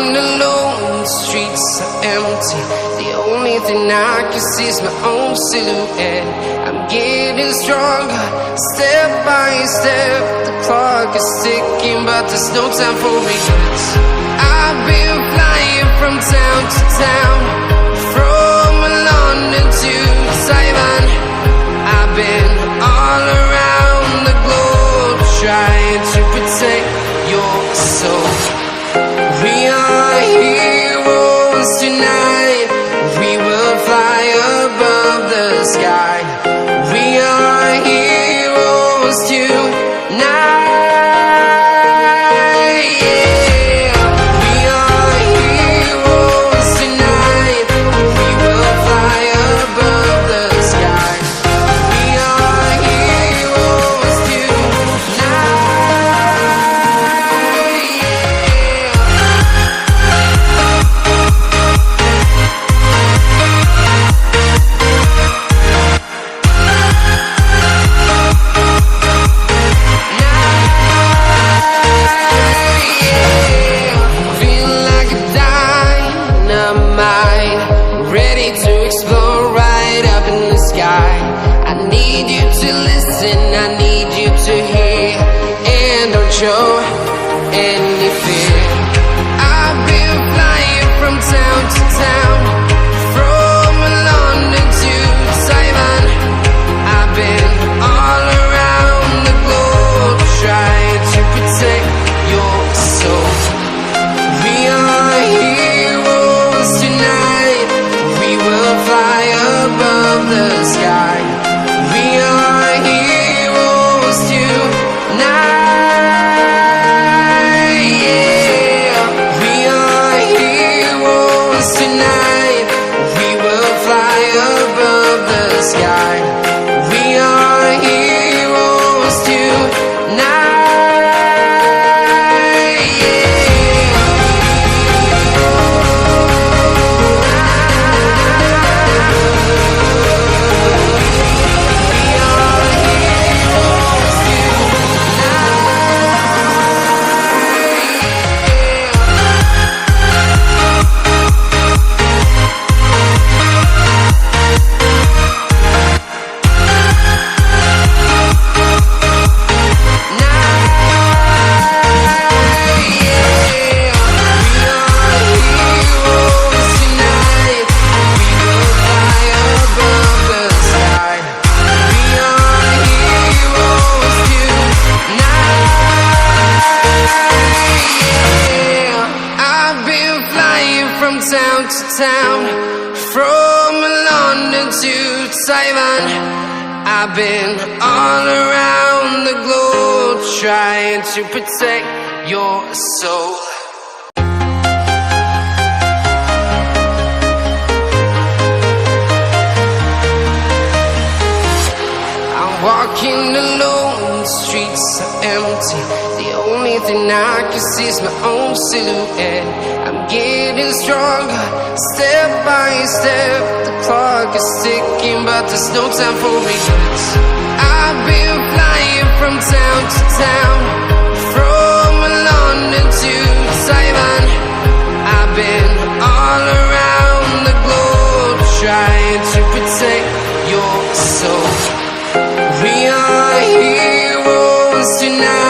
walking alone, the streets are empty. The only thing I can see is my own silhouette. I'm getting stronger, step by step. The clock is ticking, but there's no time for regrets. I've been flying from town to town, from London to Taiwan. I've been all around the globe, trying to protect your soul. We are heroes tonight. We will fly above the sky. We are heroes tonight. Show any fear. I've been flying from town to town, from London to Taiwan. I've been all around the globe, trying to protect your soul. We are heroes tonight. We will fly above the sky. We are heroes tonight. Town to town, from London to Taiwan. I've been all around the globe, trying to protect your soul. I'm walking alone, the streets are empty. The only thing I can see is my own silhouette. I'm getting stronger, step by step. The clock is ticking, but there's no time for regrets. I've been flying from town to town, from London to Taiwan. I've been all around the globe, trying to protect your soul. We are heroes tonight.